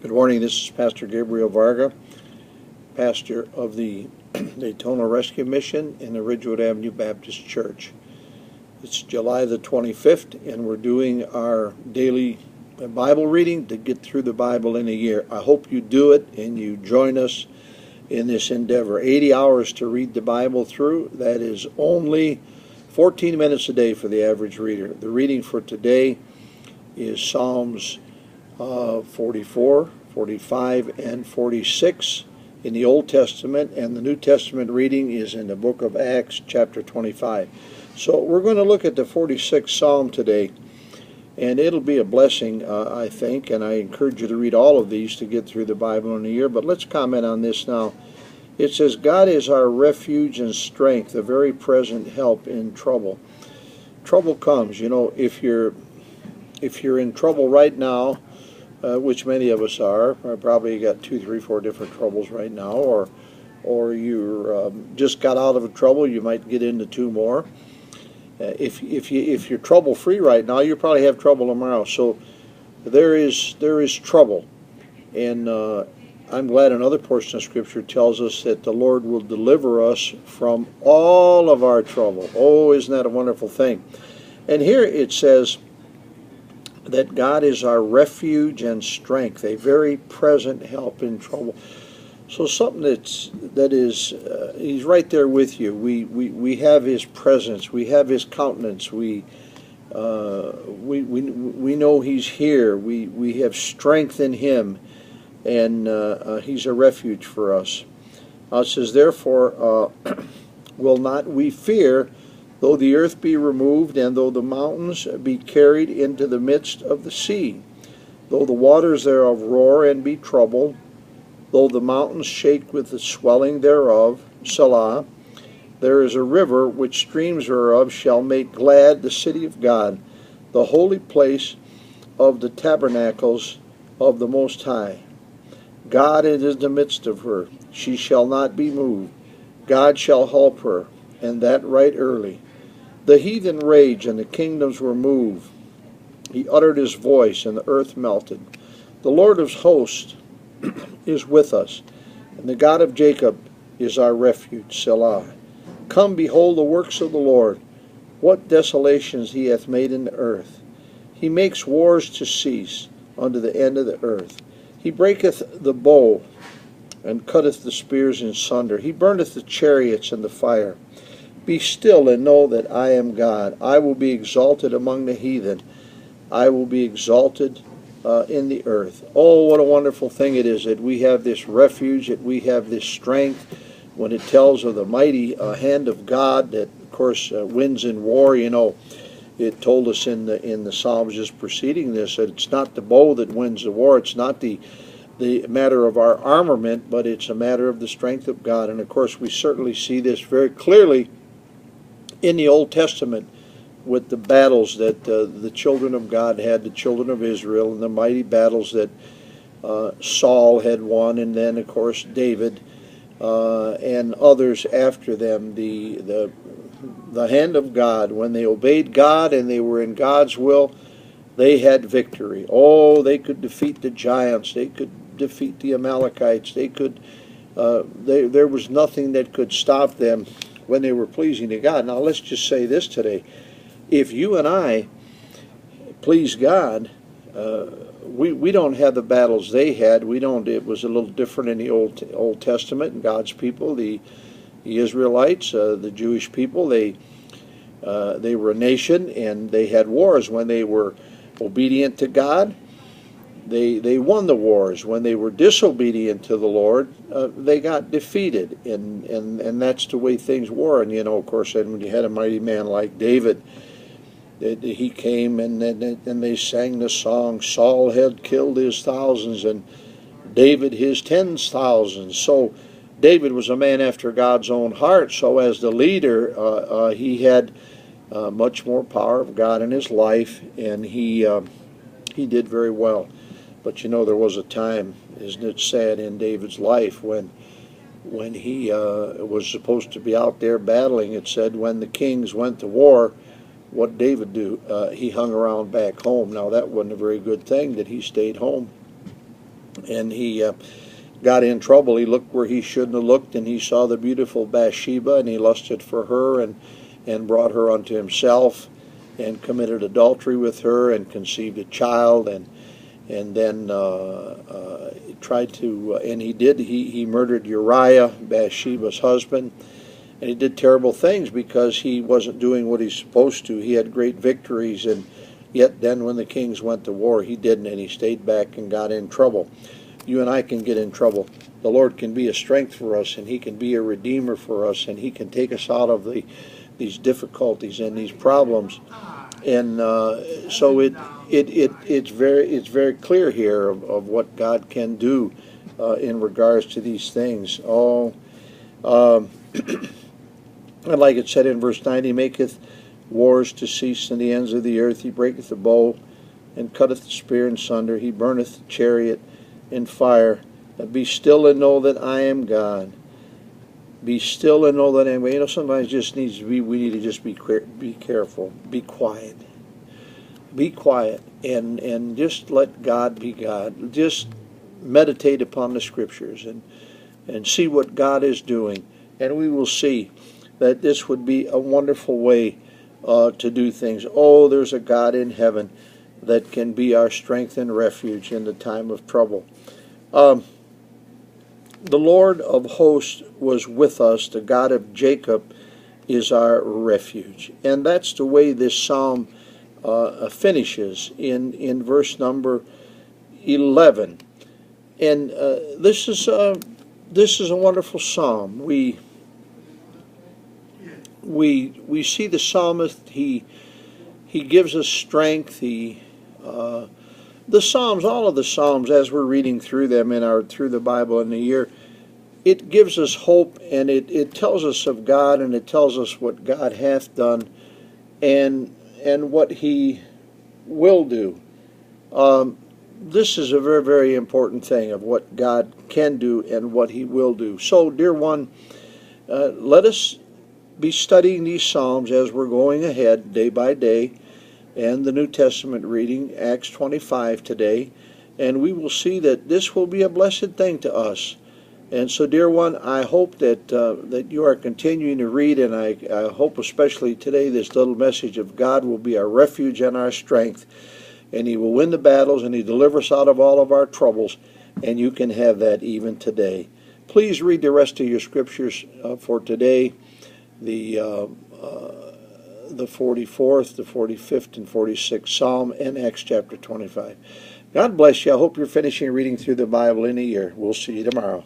Good morning, this is Pastor Gabriel Varga, pastor of the Daytona Rescue Mission in the Ridgewood Avenue Baptist Church. It's July the 25th, and we're doing our daily Bible reading to get through the Bible in a year. I hope you do it and you join us in this endeavor. 80 hours to read the Bible through. That is only 14 minutes a day for the average reader. The reading for today is Psalms 44, 45, and 46 in the Old Testament, and the New Testament reading is in the book of Acts, chapter 25. So we're going to look at the 46th Psalm today, and it'll be a blessing, I think, and I encourage you to read all of these to get through the Bible in a year. But let's comment on this now. It says, God is our refuge and strength, a very present help in trouble. Trouble comes, if you're in trouble right now, which many of us are, probably got 2, 3, 4 different troubles right now, or you're just got out of a trouble, you might get into 2 more. If you're trouble free right now, you probably have trouble tomorrow. So there is trouble, and I'm glad another portion of Scripture tells us that the Lord will deliver us from all of our trouble. Oh, isn't that a wonderful thing? And here it says that God is our refuge and strength, a very present help in trouble. So something that is He's right there with you. We have His presence, we have His countenance, we know He's here. We have strength in Him, and He's a refuge for us. It says, therefore will not we fear, though the earth be removed, and though the mountains be carried into the midst of the sea, though the waters thereof roar and be troubled, though the mountains shake with the swelling thereof, Selah, there is a river which streams thereof shall make glad the city of God, the holy place of the tabernacles of the Most High. God is in the midst of her, she shall not be moved. God shall help her, and that right early. The heathen raged, and the kingdoms were moved. He uttered his voice, and the earth melted. The Lord of hosts is with us, and the God of Jacob is our refuge, Selah. Come, behold the works of the Lord, what desolations he hath made in the earth. He makes wars to cease unto the end of the earth. He breaketh the bow, and cutteth the spears in sunder. He burneth the chariots in the fire. Be still and know that I am God. I will be exalted among the heathen. I will be exalted in the earth. Oh, what a wonderful thing it is that we have this refuge, that we have this strength. When it tells of the mighty hand of God that, of course, wins in war, it told us in the Psalms just preceding this that it's not the bow that wins the war. It's not the matter of our armament, but it's a matter of the strength of God. And, of course, we certainly see this very clearly in the Old Testament with the battles that the children of God had, the children of Israel, and the mighty battles that Saul had won, and then, of course, David and others after them. The hand of God, when they obeyed God and they were in God's will, they had victory. Oh, they could defeat the giants. They could defeat the Amalekites. They could. There was nothing that could stop them when they were pleasing to God. Now let's just say this today. If you and I please God, we don't have the battles they had. We don't. It was a little different in the Old Testament, and God's people, the Israelites, the Jewish people, they were a nation, and they had wars. When they were obedient to God, they won the wars. When they were disobedient to the Lord, they got defeated, and that's the way things were. And of course, when you had a mighty man like David, he came and they sang the song, Saul had killed his thousands and David his 10,000. So David was a man after God's own heart. So as the leader, he had much more power of God in his life, and he did very well. But there was a time, isn't it sad, in David's life when he was supposed to be out there battling. It said when the kings went to war, what did David do? He hung around back home. Now that wasn't a very good thing that he stayed home. and he got in trouble. He looked where he shouldn't have looked, and he saw the beautiful Bathsheba, and he lusted for her, and brought her unto himself, and committed adultery with her, and conceived a child, and then tried to, and he murdered Uriah, Bathsheba's husband, and he did terrible things because he wasn't doing what he's supposed to. He had great victories, and yet then when the kings went to war, he didn't, and he stayed back and got in trouble. You and I can get in trouble. The Lord can be a strength for us, and he can be a redeemer for us, and he can take us out of these difficulties and these problems. And so it's very clear here of what God can do in regards to these things. And like it said in verse 9, he maketh wars to cease in the ends of the earth. He breaketh the bow and cutteth the spear in sunder. He burneth the chariot in fire. Be still and know that I am God. Be still and know that I am God. You know, sometimes we need to just be careful. Be quiet. Be quiet and just let God be God. Just meditate upon the scriptures and see what God is doing. And we will see that this would be a wonderful way to do things. Oh, there's a God in heaven that can be our strength and refuge in the time of trouble. The Lord of hosts was with us. The God of Jacob is our refuge. And that's the way this psalm finishes in verse number 11. And this is a wonderful psalm. We see the psalmist. He gives us strength. The Psalms, all of the Psalms, as we're reading through them through the Bible in the year, it gives us hope, and it tells us of God, and it tells us what God hath done, and what He will do. This is a very, very important thing of what God can do and what He will do. So, dear one, let us be studying these Psalms as we're going ahead day by day, and the New Testament reading, Acts 25 today, and we will see that this will be a blessed thing to us. And so, dear one, I hope that you are continuing to read, and I hope especially today this little message of God will be our refuge and our strength, and He will win the battles, and He delivers us out of all of our troubles, and you can have that even today. Please read the rest of your scriptures for today, the 44th, the 45th, and 46th Psalm, and Acts chapter 25. God bless you. I hope you're finishing reading through the Bible in a year. We'll see you tomorrow.